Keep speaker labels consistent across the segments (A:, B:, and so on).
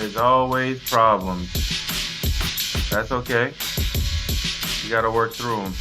A: There's always problems. That's okay. You gotta work through them.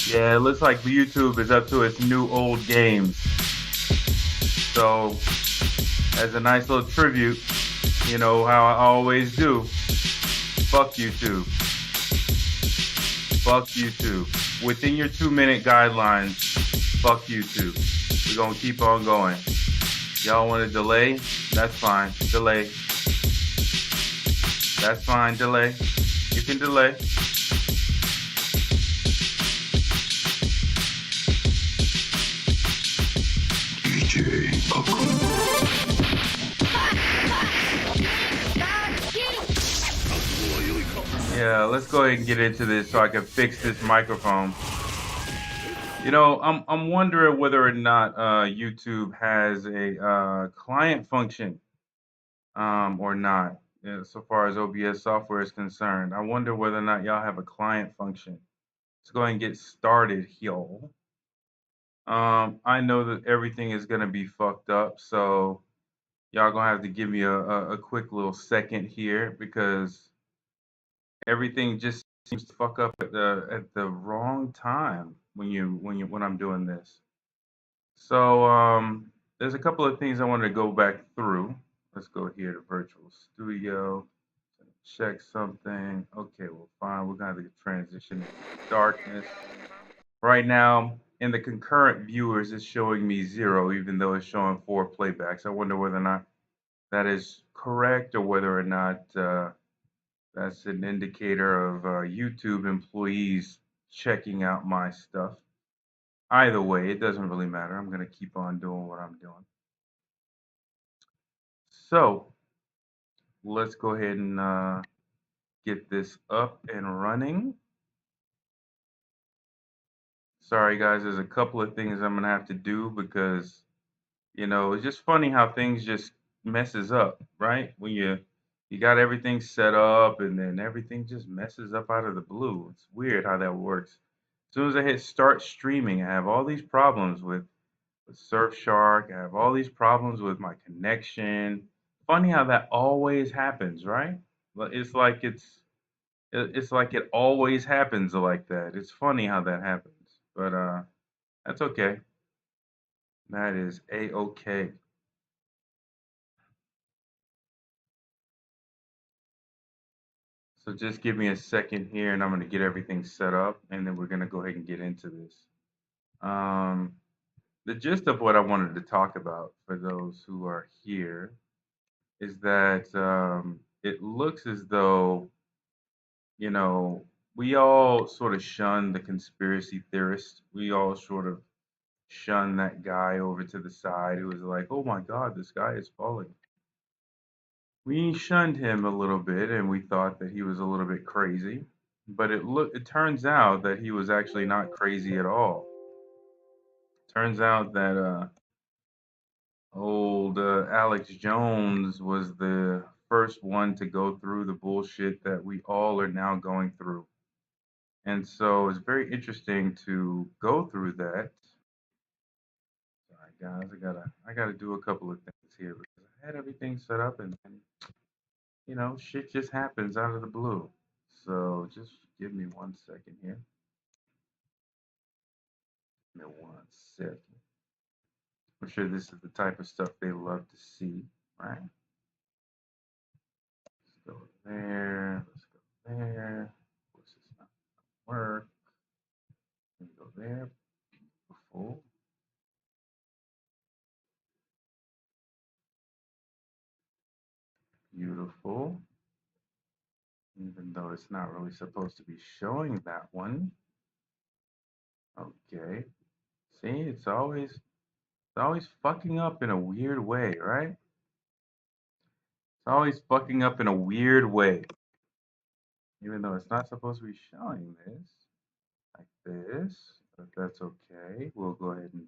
A: Yeah, it looks like YouTube is up to its new old games. So, as a nice little tribute, you know how I always do. Fuck YouTube. Fuck YouTube. Within your 2-minute guidelines, fuck YouTube. We're gonna keep on going. Y'all want to delay? That's fine. Delay. That's fine. Delay. You can delay. Yeah, let's go ahead and get into this so I can fix this microphone. You know, I'm wondering whether or not YouTube has a client function or not, so far as OBS software is concerned. I wonder whether or not y'all have a client function. Let's go ahead and get started here. I know that everything is gonna be fucked up, so y'all gonna have to give me a quick little second here because everything just seems to fuck up at the wrong time when I'm doing this. So there's a couple of things I wanted to go back through. Let's go here to Virtual Studio, check something. Okay, well, fine. We're gonna have to transition into darkness. Right now, in the concurrent viewers, it's showing me 0, even though it's showing 4 playbacks. I wonder whether or not that is correct or whether or not that's an indicator of YouTube employees checking out my stuff. Either way, it doesn't really matter. I'm going to keep on doing what I'm doing. So let's go ahead and get this up and running. Sorry, guys, there's a couple of things I'm going to have to do because, you know, it's just funny how things just messes up, right? When you got everything set up and then everything just messes up out of the blue. It's weird how that works. As soon as I hit start streaming, I have all these problems with Surfshark. I have all these problems with my connection. Funny how that always happens, right? It's like it's like it always happens like that. It's funny how that happens, but that's okay. That is a-okay. So just give me a second here, and I'm going to get everything set up, and then we're going to go ahead and get into this. Um, the gist of what I wanted to talk about for those who are here is that it looks as though, you know, we all sort of shun the conspiracy theorist. We all sort of shun that guy over to the side who was like, oh my God, this guy is falling. We shunned him a little bit and we thought that he was a little bit crazy. But it turns out that he was actually not crazy at all. Turns out that old Alex Jones was the first one to go through the bullshit that we all are now going through. And so it's very interesting to go through that. Sorry guys, I gotta do a couple of things here because I had everything set up and then, you know, shit just happens out of the blue. So just give me 1 second here. Give me 1 second. I'm sure this is the type of stuff they love to see, right? Let's go there. Let's go there. What's this not work? Let me go there. Beautiful. Beautiful. even though it's not really supposed to be showing that one. Okay. See, it's always fucking up in a weird way, right? It's always fucking up in a weird way. Even though it's not supposed to be showing this like this, but that's okay. We'll go ahead and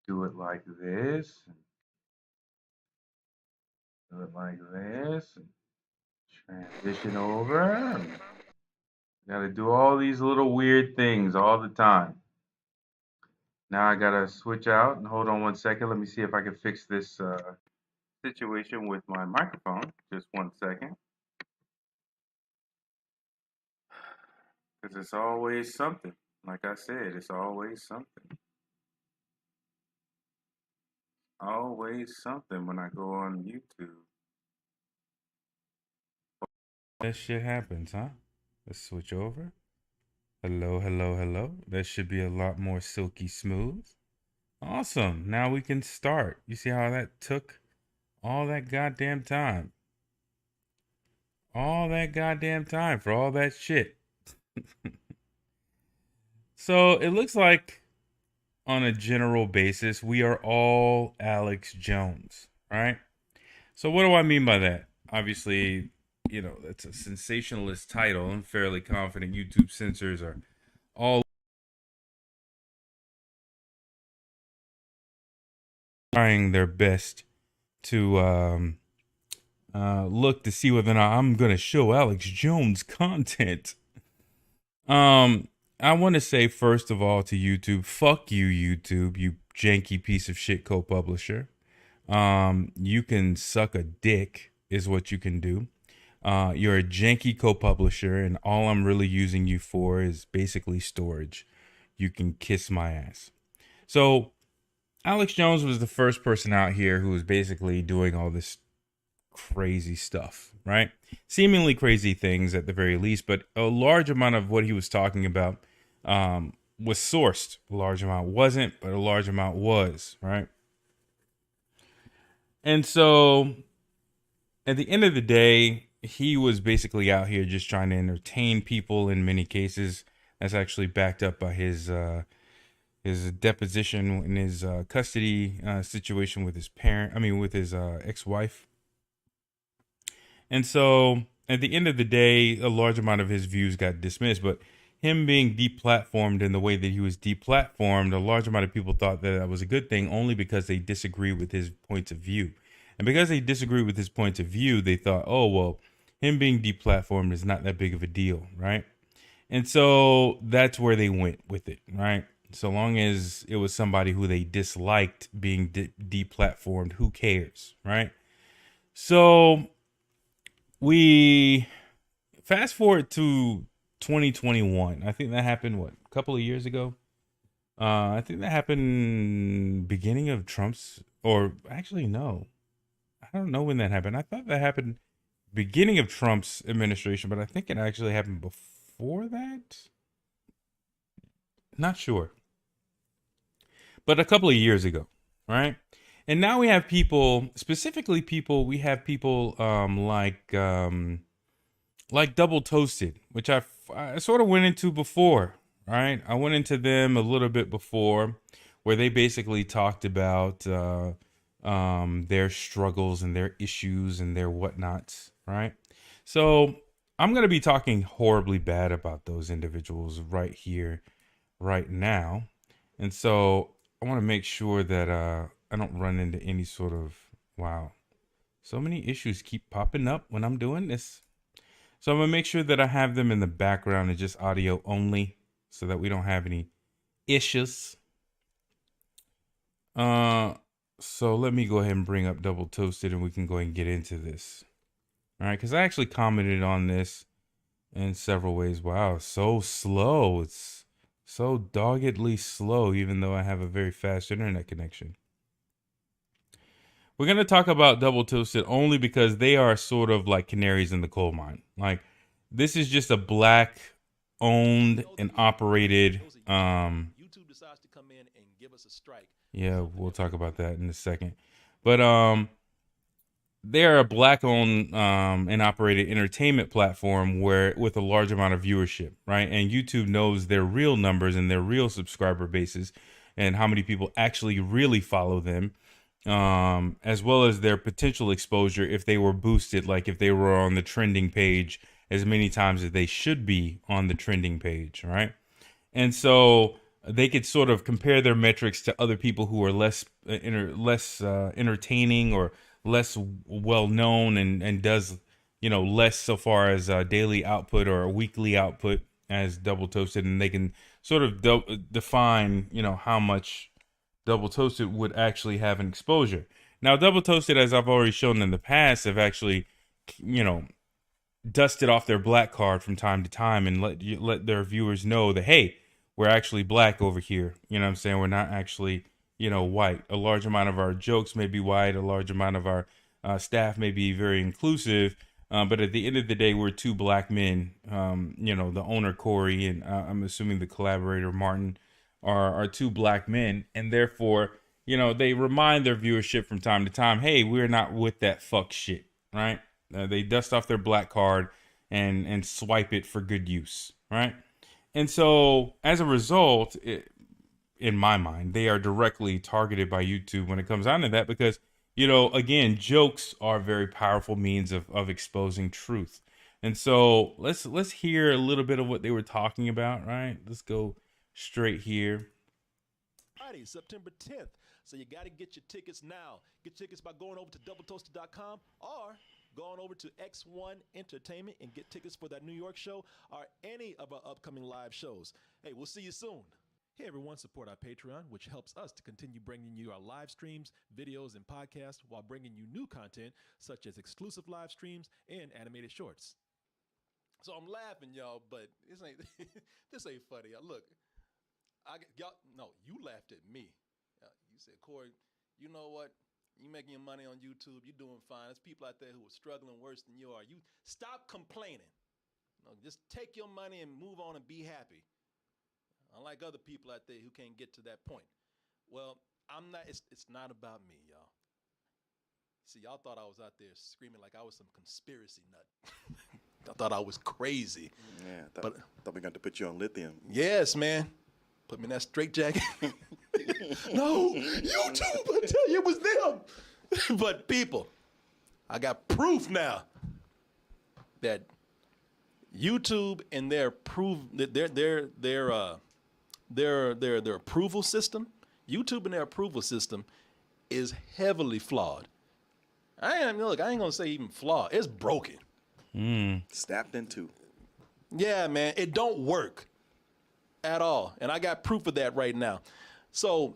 A: do it like this, and do it like this, and transition over. And gotta do all these little weird things all the time. Now I gotta switch out and hold on 1 second. Let me see if I can fix this situation with my microphone. Just 1 second. Because it's always something. Like I said, it's always something. Always something when I go on YouTube. That shit happens, huh? Let's switch over. Hello, hello, hello. That should be a lot more silky smooth. Awesome. Now we can start. You see how that took all that goddamn time? All that goddamn time for all that shit. So it looks like on a general basis, we are all Alex Jones, right? So what do I mean by that? Obviously, that's a sensationalist title. I'm fairly confident YouTube censors are all trying their best to look to see whether or not I'm going to show Alex Jones content. I want to say first of all to YouTube, fuck you, YouTube, you janky piece of shit co-publisher. You can suck a dick is what you can do. You're a janky co-publisher, and all I'm really using you for is basically storage. You can kiss my ass. So Alex Jones was the first person out here who was basically doing all this crazy stuff, right? Seemingly crazy things at the very least, but a large amount of what he was talking about was sourced. A large amount wasn't, but a large amount was, right? And so at the end of the day, he was basically out here just trying to entertain people in many cases. That's actually backed up by his deposition in his custody situation with his with his ex-wife. And so at the end of the day, a large amount of his views got dismissed, but him being deplatformed in the way that he was deplatformed, a large amount of people thought that that was a good thing only because they disagree with his points of view. And because they disagree with his points of view, they thought, oh, well, him being deplatformed is not that big of a deal, right? And so that's where they went with it, right? So long as it was somebody who they disliked being deplatformed, who cares, right? So we fast forward to 2021. I think that happened, what, a couple of years ago? I think that happened beginning of Trump's, or actually, no. I don't know when that happened. I thought that happened beginning of Trump's administration, but I think it actually happened before that. Not sure. But a couple of years ago, right? And now we have people, specifically people, we have people like Double Toasted, which I sort of went into before, right? I went into them a little bit before, where they basically talked about their struggles and their issues and their whatnots, right? So I'm going to be talking horribly bad about those individuals right here, right now. And so I want to make sure that I don't run into any sort of, wow, so many issues keep popping up when I'm doing this. So I'm going to make sure that I have them in the background and just audio only so that we don't have any issues. So let me go ahead and bring up Double Toasted and we can go ahead and get into this. All right, because I actually commented on this in several ways. Wow, so slow. It's so doggedly slow, even though I have a very fast internet connection. We're going to talk about Double Toasted only because they are sort of like canaries in the coal mine. Like, this is just a black owned and operated YouTube decides to come in and give us a strike. Yeah, we'll talk about that in a second. But they're a black-owned and operated entertainment platform where with a large amount of viewership, right? And YouTube knows their real numbers and their real subscriber bases and how many people actually really follow them, as well as their potential exposure if they were boosted, like if they were on the trending page as many times as they should be on the trending page, right? And so they could sort of compare their metrics to other people who are less entertaining or less well known and does less so far as daily output or weekly output as Double Toasted, and they can sort of define how much Double Toasted would actually have an exposure. Now, Double Toasted, as I've already shown in the past, have actually dusted off their black card from time to time and let their viewers know that, hey, we're actually black over here. You know what I'm saying? We're not actually, white. A large amount of our jokes may be white. A large amount of our staff may be very inclusive. But at the end of the day, we're two black men. The owner, Corey, and I'm assuming the collaborator, Martin, are two black men. And therefore, they remind their viewership from time to time, hey, we're not with that fuck shit, right? They dust off their black card and swipe it for good use, right? And so, as a result, in my mind, they are directly targeted by YouTube when it comes down to that because, again, jokes are very powerful means of exposing truth. And so, let's hear a little bit of what they were talking about, right? Let's go straight here.
B: Friday, September 10th. So you got to get your tickets now. Get tickets by going over to doubletoasted.com or going over to X1 Entertainment and get tickets for that New York show or any of our upcoming live shows. Hey, we'll see you soon. Hey, everyone, support our Patreon, which helps us to continue bringing you our live streams, videos, and podcasts while bringing you new content such as exclusive live streams and animated shorts. So I'm laughing, y'all, but this ain't funny. Look, you laughed at me. You said, Corey, you know what? You making your money on YouTube. You're doing fine. There's people out there who are struggling worse than you are. You stop complaining. Just take your money and move on and be happy. Unlike other people out there who can't get to that point. Well, I'm not. It's not about me, y'all. See, y'all thought I was out there screaming like I was some conspiracy nut. I thought I was crazy.
C: Yeah, thought we got to put you on lithium.
B: Yes, man. Put me in that straitjacket. No, YouTube, I tell you, it was them. But people, I got proof now that YouTube and their approval system, YouTube and their approval system is heavily flawed. I ain't gonna say even flawed. It's broken.
C: Snapped in two.
B: Yeah, man, it don't work at all. And I got proof of that right now. So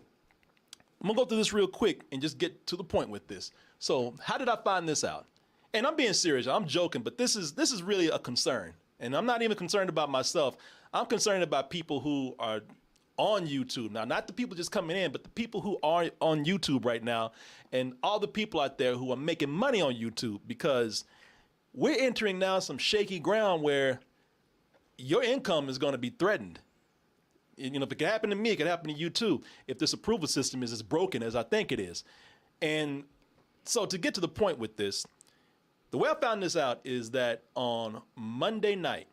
B: I'm gonna go through this real quick and just get to the point with this. So how did I find this out? And I'm being serious. I'm joking, but this is really a concern. And I'm not even concerned about myself. I'm concerned about people who are on YouTube now, not the people just coming in, but the people who are on YouTube right now and all the people out there who are making money on YouTube, because we're entering now some shaky ground where your income is going to be threatened. If it can happen to me, it can happen to you too, if this approval system is as broken as I think it is. And so to get to the point with this, the way I found this out is that on Monday night,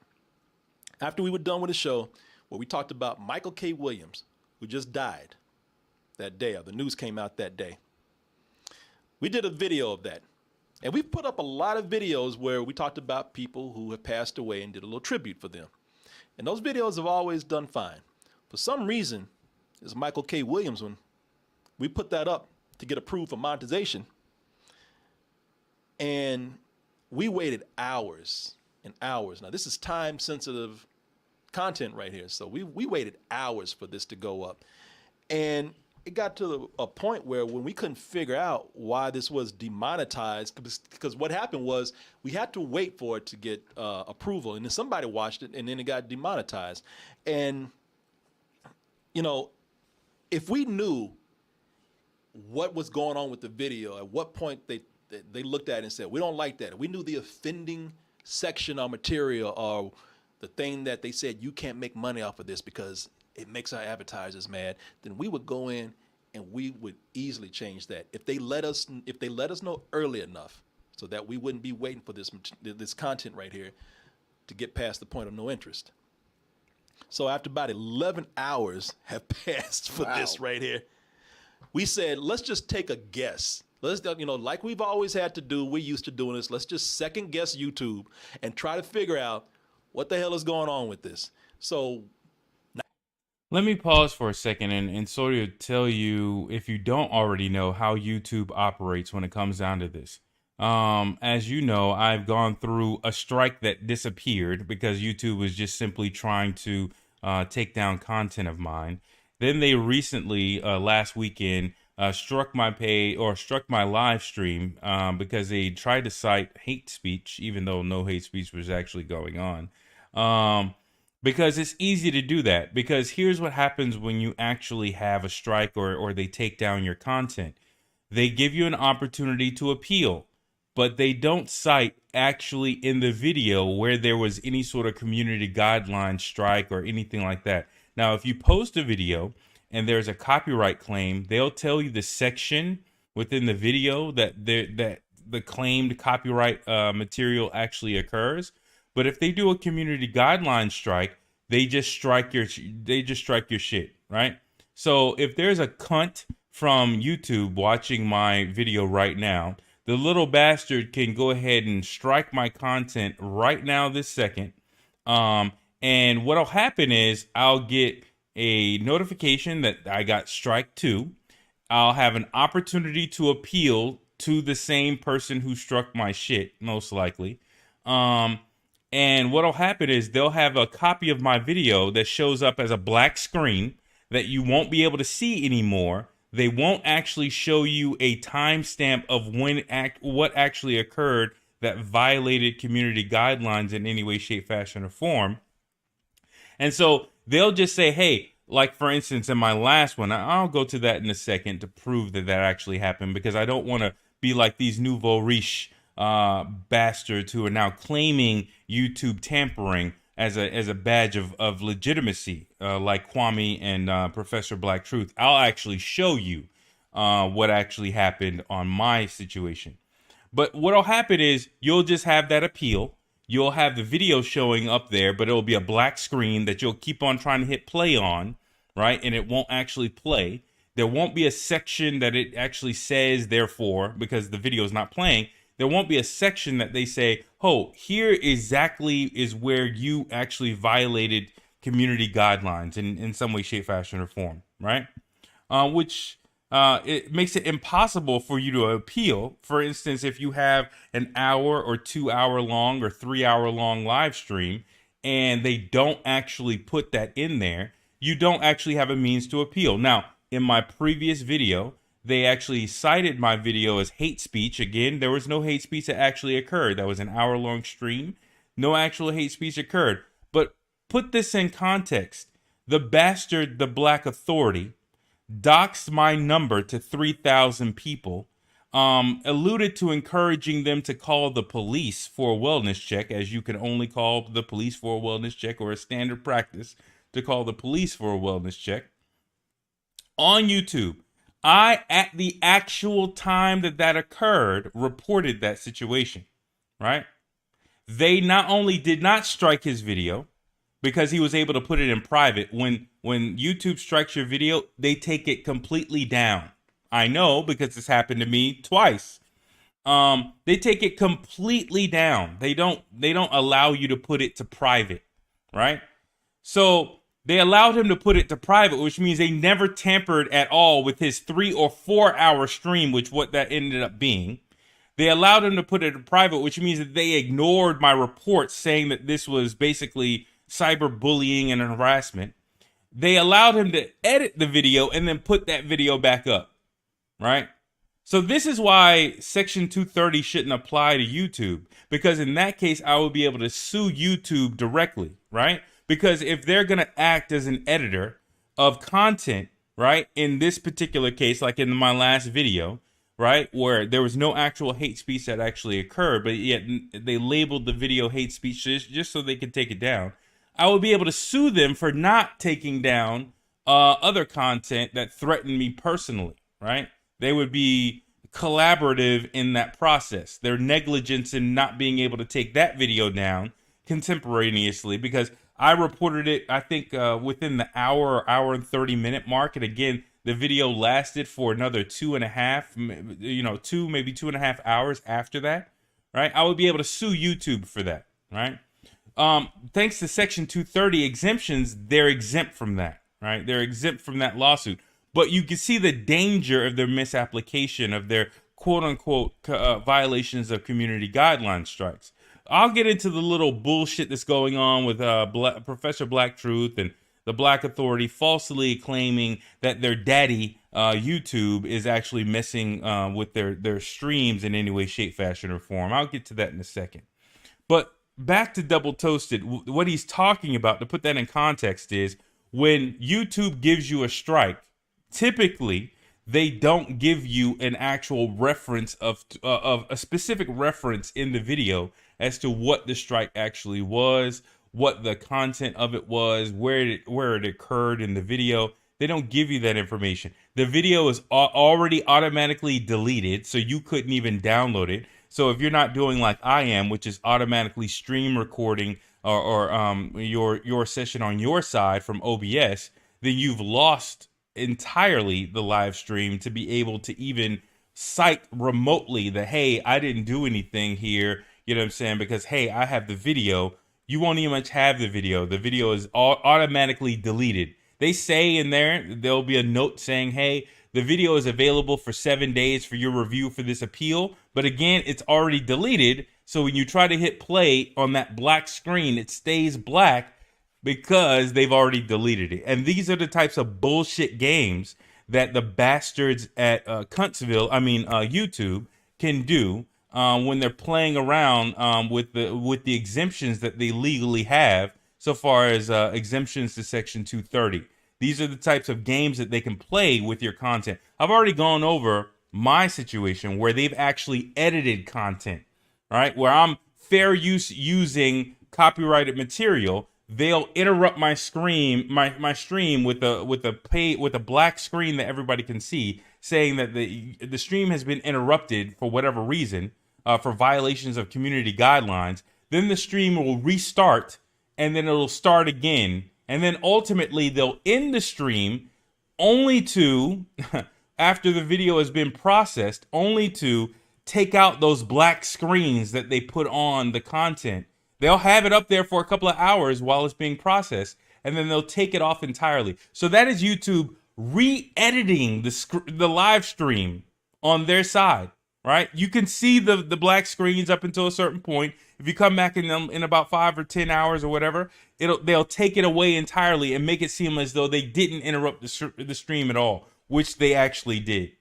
B: after we were done with the show, where we talked about Michael K. Williams, who just died that day, or the news came out that day, we did a video of that. And we put up a lot of videos where we talked about people who have passed away and did a little tribute for them. And those videos have always done fine. For some reason, this Michael K. Williams one, we put that up to get approved for monetization. And we waited hours and hours. Now, this is time-sensitive content right here. So we waited hours for this to go up. And it got to a point where when we couldn't figure out why this was demonetized, because what happened was we had to wait for it to get approval. And then somebody watched it, and then it got demonetized. And, if we knew what was going on with the video, at what point they looked at it and said, we don't like that. If we knew the offending section or material or the thing that they said, you can't make money off of this because it makes our advertisers mad, then we would go in and we would easily change that. If they let us know early enough. so that we wouldn't be waiting for this content right here to get past the point of no interest. So after about 11 hours have passed for this right here, we said, let's just take a guess. Let's, like we've always had to do, we're used to doing this. Let's just second guess YouTube and try to figure out what the hell is going on with this. So
D: let me pause for a second and sort of tell you, if you don't already know, how YouTube operates when it comes down to this. As you know, I've gone through a strike that disappeared because YouTube was just simply trying to take down content of mine. Then they recently, last weekend, struck my live stream because they tried to cite hate speech, even though no hate speech was actually going on. Because it's easy to do that. Because here's what happens when you actually have a strike or they take down your content. They give you an opportunity to appeal, but they don't cite actually in the video where there was any sort of community guideline strike or anything like that. Now, if you post a video and there's a copyright claim, they'll tell you the section within the video that the claimed copyright material actually occurs. But if they do a community guideline strike, they just strike your shit, right? So if there's a cunt from YouTube watching my video right now, the little bastard can go ahead and strike my content right now this second. And what'll happen is I'll get a notification that I got strike 2. I'll have an opportunity to appeal to the same person who struck my shit, most likely. And what'll happen is they'll have a copy of my video that shows up as a black screen that you won't be able to see anymore. They won't actually show you a timestamp of what actually occurred that violated community guidelines in any way, shape, fashion, or form. And so they'll just say, hey, like for instance, in my last one, I'll go to that in a second to prove that actually happened, because I don't want to be like these nouveau riche bastards who are now claiming YouTube tampering as a badge of legitimacy, like Kwame and Professor Black Truth. I'll actually show you what actually happened on my situation. But what'll happen is you'll just have that appeal. You'll have the video showing up there, but it'll be a black screen that you'll keep on trying to hit play on, right? And it won't actually play. There won't be a section that it actually says, therefore, because the video is not playing. There won't be a section that they say, oh, here exactly is where you actually violated community guidelines in some way, shape, fashion, or form, right? Which it makes it impossible for you to appeal. For instance, if you have an hour or 2 hour long or 3 hour long live stream and they don't actually put that in there, you don't actually have a means to appeal. Now, in my previous video, they actually cited my video as hate speech. Again, there was no hate speech that actually occurred. That was an hour-long stream. No actual hate speech occurred. But put this in context. The bastard, the Black Authority, doxed my number to 3,000 people, alluded to encouraging them to call the police for a wellness check, as you can only call the police for a wellness check, or a standard practice to call the police for a wellness check. On YouTube, I, at the actual time that occurred, reported that situation, right? They not only did not strike his video because he was able to put it in private. When YouTube strikes your video, they take it completely down. I know, because this happened to me twice. They take it completely down. They don't allow you to put it to private, right? So they allowed him to put it to private, which means they never tampered at all with his 3 or 4 hour stream, which what that ended up being. They allowed him to put it to private, which means that they ignored my reports saying that this was basically cyberbullying and harassment. They allowed him to edit the video and then put that video back up, right? So this is why Section 230 shouldn't apply to YouTube, because in that case, I would be able to sue YouTube directly, right? Because if they're going to act as an editor of content, right, in this particular case, like in my last video, right, where there was no actual hate speech that actually occurred, but yet they labeled the video hate speech just so they could take it down, I would be able to sue them for not taking down other content that threatened me personally, right? They would be collaborative in that process. Their negligence in not being able to take that video down contemporaneously, because I reported it, I think, within the hour and 30-minute mark. And again, the video lasted for another 2.5, maybe 2.5 hours after that, right? I would be able to sue YouTube for that, right? Thanks to Section 230 exemptions, they're exempt from that, right? They're exempt from that lawsuit. But you can see the danger of their misapplication of their quote-unquote violations of community guideline strikes. I'll get into the little bullshit that's going on with Professor Black Truth and the Black Authority falsely claiming that their daddy, YouTube, is actually messing with their streams in any way, shape, fashion, or form. I'll get to that in a second. But back to Double Toasted, what he's talking about, to put that in context, is when YouTube gives you a strike, typically they don't give you an actual reference of a specific reference in the video as to what the strike actually was, what the content of it was, where it occurred in the video. They don't give you that information. The video is already automatically deleted, so you couldn't even download it. So if you're not doing like I am, which is automatically stream recording or your session on your side from OBS, then you've lost entirely the live stream to be able to even cite remotely that, hey, I didn't do anything here, you know what I'm saying, because, hey, I have the video. You won't even have the video. The video is automatically deleted. They say in there'll be a note saying, hey, the video is available for 7 days for your review for this appeal. But again, it's already deleted. So when you try to hit play on that black screen, it stays black because they've already deleted it. And these are the types of bullshit games that the bastards at YouTube can do when they're playing around with the exemptions that they legally have, so far as exemptions to Section 230. These are the types of games that they can play with your content. I've already gone over my situation where they've actually edited content, right? Where I'm fair use using copyrighted material. They'll interrupt my stream with a black screen that everybody can see, saying that the stream has been interrupted for whatever reason, for violations of community guidelines. Then the stream will restart, and then it'll start again, and then ultimately they'll end the stream, only to after the video has been processed, only to take out those black screens that they put on the content. They'll have it up there for a couple of hours while it's being processed, and then they'll take it off entirely. So that is YouTube re-editing the live stream on their side, right? You can see the black screens up until a certain point. If you come back in about 5 or 10 hours or whatever, they'll take it away entirely and make it seem as though they didn't interrupt the stream at all, which they actually did,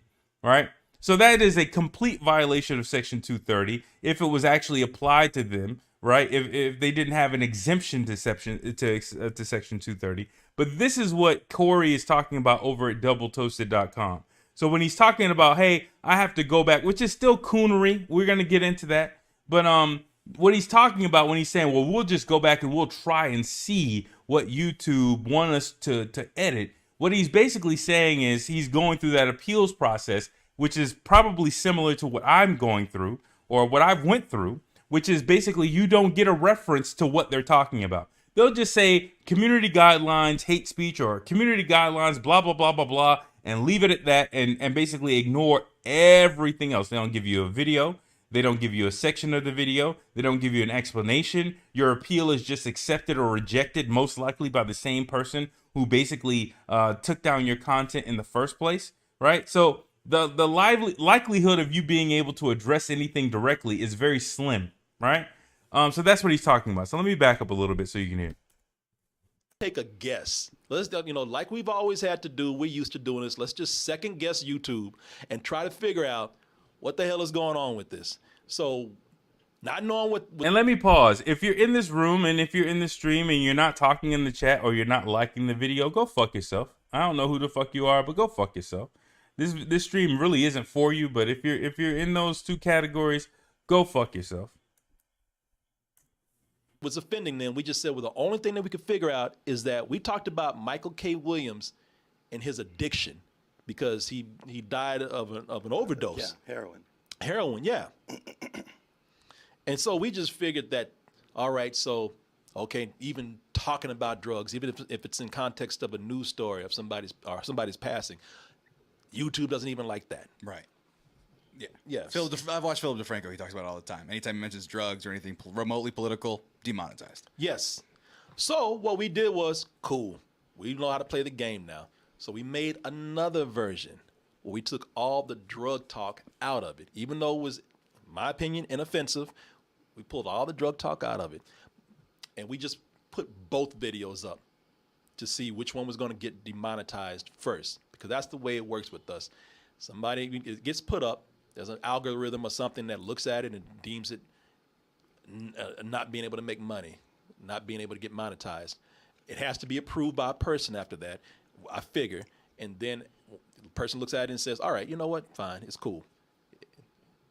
D: right? So that is a complete violation of Section 230 if it was actually applied to them. Right, if they didn't have an exemption to Section 230. But this is what Corey is talking about over at doubletoasted.com. So when he's talking about, hey, I have to go back, which is still coonery, we're going to get into that. But what he's talking about when he's saying, well, we'll just go back and we'll try and see what YouTube want us to edit, what he's basically saying is he's going through that appeals process, which is probably similar to what I'm going through or what I've went through, which is basically you don't get a reference to what they're talking about. They'll just say community guidelines, hate speech, or community guidelines, blah, blah, blah, blah, blah, and leave it at that and basically ignore everything else. They don't give you a video. They don't give you a section of the video. They don't give you an explanation. Your appeal is just accepted or rejected, most likely by the same person who basically took down your content in the first place, right? So the likelihood of you being able to address anything directly is very slim, right? So that's what he's talking about. So let me back up a little bit so you can hear.
B: Take a guess. Let's, like we've always had to do, we're used to doing this. Let's just second guess YouTube and try to figure out what the hell is going on with this. So not knowing what...
D: And let me pause. If you're in this room and if you're in the stream and you're not talking in the chat or you're not liking the video, go fuck yourself. I don't know who the fuck you are, but go fuck yourself. This stream really isn't for you, but if you're in those two categories, go fuck yourself.
B: Was offending them. We just said, well, the only thing that we could figure out is that we talked about Michael K. Williams and his addiction, because he died of an overdose.
C: Yeah, heroin.
B: Heroin, yeah. And so we just figured that, all right, so, okay, even talking about drugs, even if it's in context of a news story of somebody's passing, YouTube doesn't even like that.
E: Right. Yeah.
B: Yes.
E: I've watched Philip DeFranco. He talks about it all the time. Anytime he mentions drugs or anything remotely political, demonetized.
B: Yes. So what we did was, cool, we know how to play the game now. So we made another version where we took all the drug talk out of it. Even though it was, in my opinion, inoffensive, we pulled all the drug talk out of it. And we just put both videos up to see which one was going to get demonetized first, because that's the way it works with us. It gets put up, there's an algorithm or something that looks at it and deems it not being able to make money, not being able to get monetized. It has to be approved by a person after that, I figure. And then the person looks at it and says, all right, you know what? Fine, it's cool.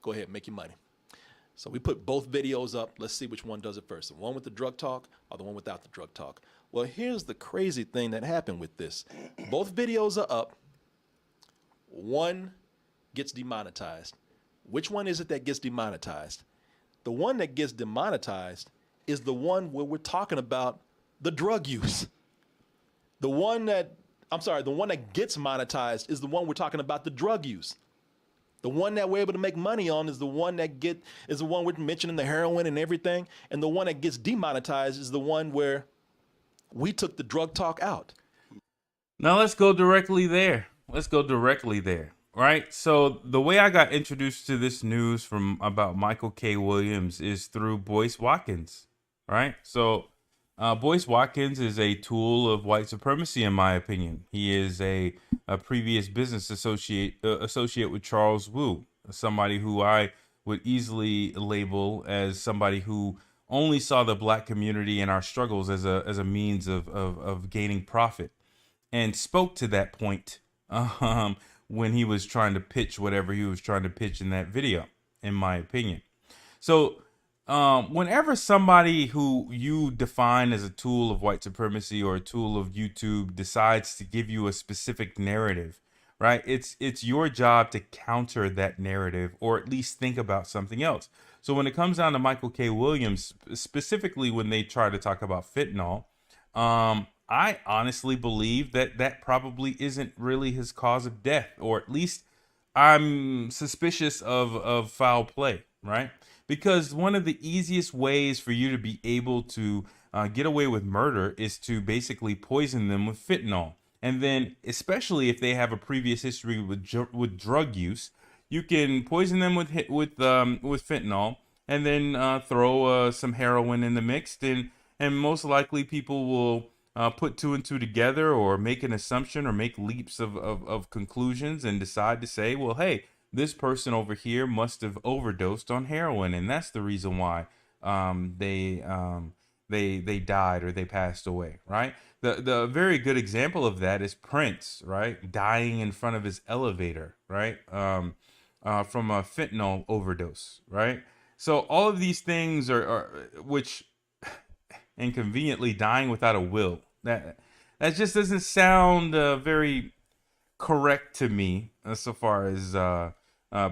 B: Go ahead, make your money. So we put both videos up. Let's see which one does it first, the one with the drug talk or the one without the drug talk. Well, here's the crazy thing that happened with this. Both videos are up. One gets demonetized. Which one is it that gets demonetized? The one that gets demonetized is the one where we're talking about the drug use. The one that gets monetized is the one we're talking about the drug use. The one that we're able to make money on is the one we're mentioning the heroin and everything. And the one that gets demonetized is the one where we took the drug talk out.
D: Now let's go directly there. Right? So the way I got introduced to this news from about Michael K. Williams is through Boyce Watkins. Right? So Boyce Watkins is a tool of white supremacy, in my opinion. He is a previous business associate with Charles Wu, somebody who I would easily label as somebody who only saw the black community and our struggles as a means of gaining profit, and spoke to that point when he was trying to pitch whatever he was trying to pitch in that video, in my opinion. So whenever somebody who you define as a tool of white supremacy or a tool of YouTube decides to give you a specific narrative, right? It's your job to counter that narrative, or at least think about something else. So when it comes down to Michael K. Williams, specifically when they try to talk about fentanyl, I honestly believe that probably isn't really his cause of death, or at least I'm suspicious of foul play, right? Because one of the easiest ways for you to be able to get away with murder is to basically poison them with fentanyl. And then, especially if they have a previous history with drug use, you can poison them with fentanyl, and then throw some heroin in the mix, and most likely people will put two and two together, or make an assumption, or make leaps of conclusions, and decide to say, well, hey, this person over here must have overdosed on heroin, and that's the reason why they died, or they passed away, right? The very good example of that is Prince, right? Dying in front of his elevator, right? From a fentanyl overdose, right? So all of these things are which inconveniently dying without a will. That just doesn't sound very correct to me so far as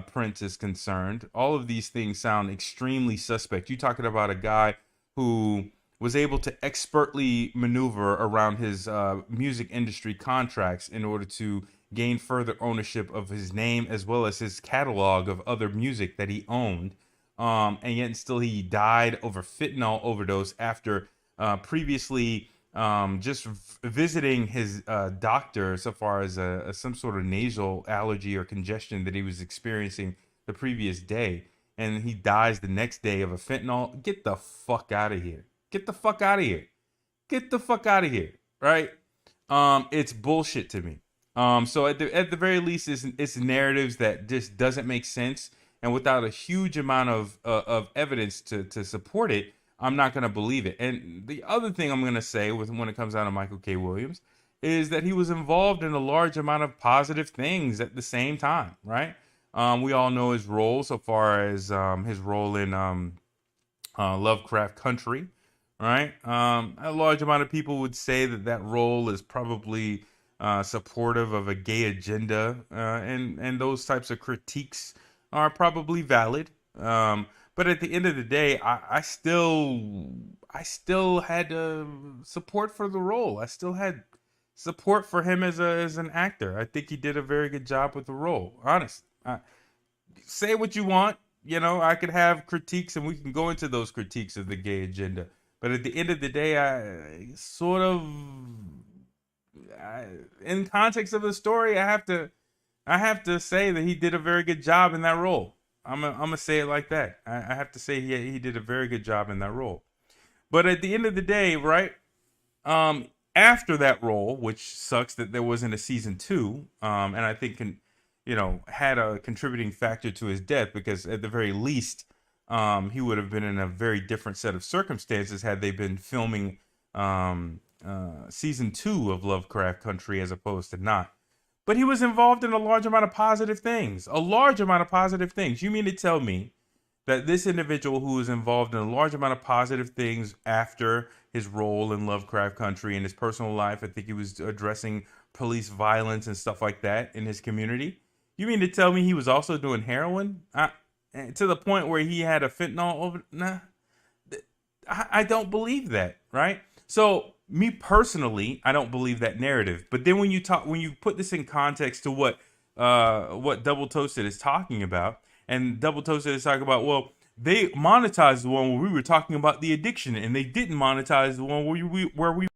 D: Prince is concerned. All of these things sound extremely suspect. You're talking about a guy who was able to expertly maneuver around his music industry contracts in order to gain further ownership of his name, as well as his catalog of other music that he owned. And yet still he died over fentanyl overdose after previously just visiting his doctor so far as some sort of nasal allergy or congestion that he was experiencing the previous day. And he dies the next day of a fentanyl. Get the fuck out of here. Get the fuck out of here. Get the fuck out of here. Right? It's bullshit to me. So at the very least, it's narratives that just doesn't make sense. And without a huge amount of evidence to support it, I'm not going to believe it. And the other thing I'm going to say when it comes down to Michael K. Williams is that he was involved in a large amount of positive things at the same time, right? We all know his role so far as his role in Lovecraft Country, right? A large amount of people would say that role is probably supportive of a gay agenda, and those types of critiques are probably valid. But at the end of the day, I still had support for the role. I still had support for him as an actor. I think he did a very good job with the role. Honest. Say what you want. I could have critiques, and we can go into those critiques of the gay agenda. But at the end of the day, in context of the story, I have to say that he did a very good job in that role. I'm gonna say it like that. I have to say he did a very good job in that role. But at the end of the day, right? After that role, which sucks that there wasn't a season two, and I think had a contributing factor to his death, because at the very least, he would have been in a very different set of circumstances had they been filming season two of Lovecraft Country as opposed to not. But he was involved in a large amount of positive things. A large amount of positive things. You mean to tell me that this individual who was involved in a large amount of positive things after his role in Lovecraft Country in his personal life, I think he was addressing police violence and stuff like that in his community. You mean to tell me he was also doing heroin? To the point where he had a fentanyl over? Nah, I don't believe that, right? So me personally, I don't believe that narrative. But then when you put this in context to what Double Toasted is talking about, and Double Toasted is talking about, well, they monetized the one where we were talking about the addiction, and they didn't monetize the one where we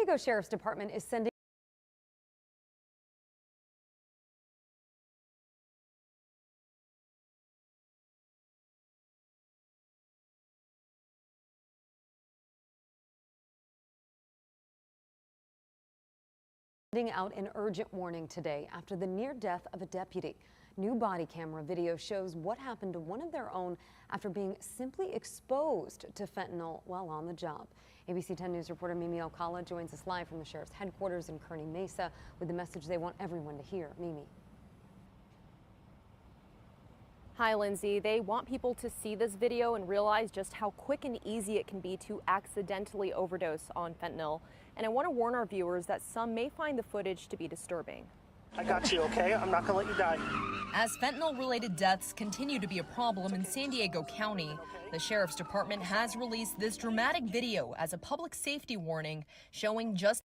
F: Diego Sheriff's Department is sending out an urgent warning today after the near death of a deputy. New body camera video shows what happened to one of their own after being simply exposed to fentanyl while on the job. ABC 10 News reporter Mimi Alcala joins us live from the sheriff's headquarters in Kearney Mesa with the message they want everyone to hear. Mimi.
G: Hi, Lindsay. They want people to see this video and realize just how quick and easy it can be to accidentally overdose on fentanyl. And I want to warn our viewers that some may find the footage to be disturbing.
H: I got you, okay? I'm not gonna let you die.
I: As fentanyl-related deaths continue to be a problem in San Diego County, the Sheriff's Department has released this dramatic video as a public safety warning showing just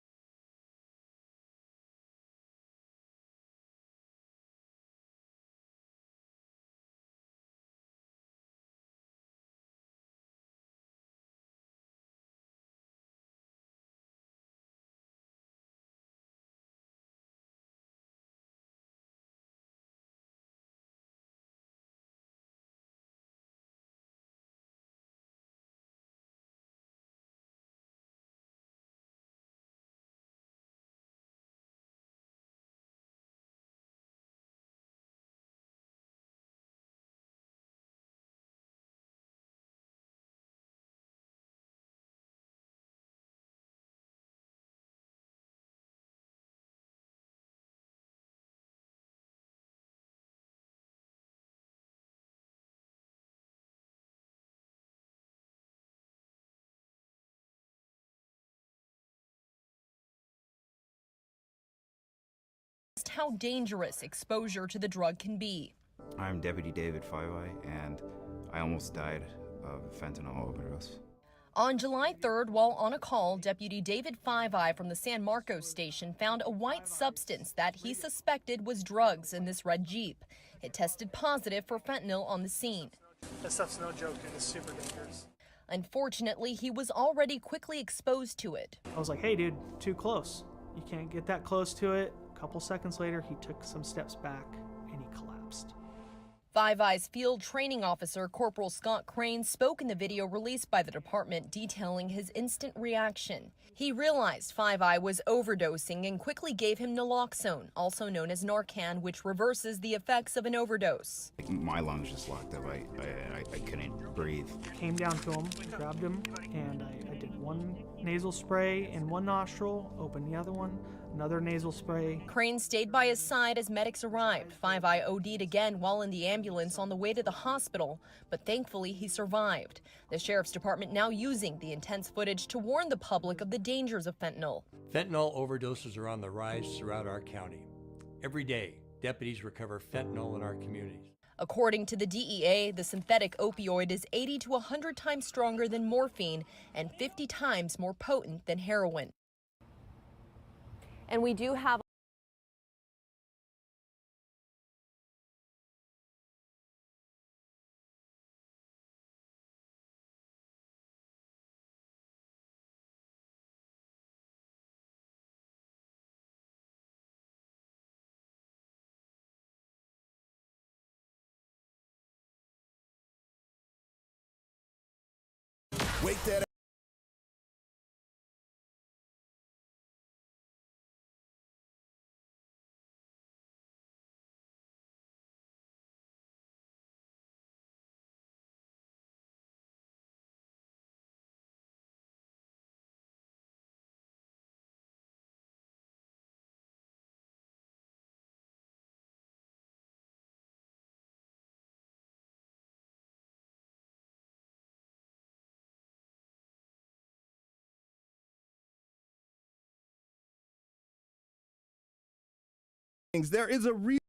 I: how dangerous exposure to the drug can be.
J: I'm Deputy David Fivey, and I almost died of a fentanyl overdose.
I: On July 3rd, while on a call, Deputy David Fivey from the San Marcos station found a white substance that he suspected was drugs in this red Jeep. It tested positive for fentanyl on the scene.
H: That stuff's no joke, and it's super dangerous.
I: Unfortunately, he was already quickly exposed to it.
H: I was like, hey, dude, too close. You can't get that close to it. A couple seconds later, he took some steps back, and he collapsed.
I: Fivey's field training officer, Corporal Scott Crane, spoke in the video released by the department detailing his instant reaction. He realized Fivey was overdosing and quickly gave him naloxone, also known as Narcan, which reverses the effects of an overdose.
J: My lungs just locked up. I couldn't breathe.
H: Came down to him, grabbed him, and I did one nasal spray in one nostril, opened the other one, another nasal spray.
I: Crane stayed by his side as medics arrived. Fivey OD'd again while in the ambulance on the way to the hospital, but thankfully he survived. The Sheriff's Department now using the intense footage to warn the public of the dangers of fentanyl.
K: Fentanyl overdoses are on the rise throughout our county. Every day, deputies recover fentanyl in our communities.
I: According to the DEA, the synthetic opioid is 80 to 100 times stronger than morphine and 50 times more potent than heroin.
G: And we do have
L: Wake that there is a reason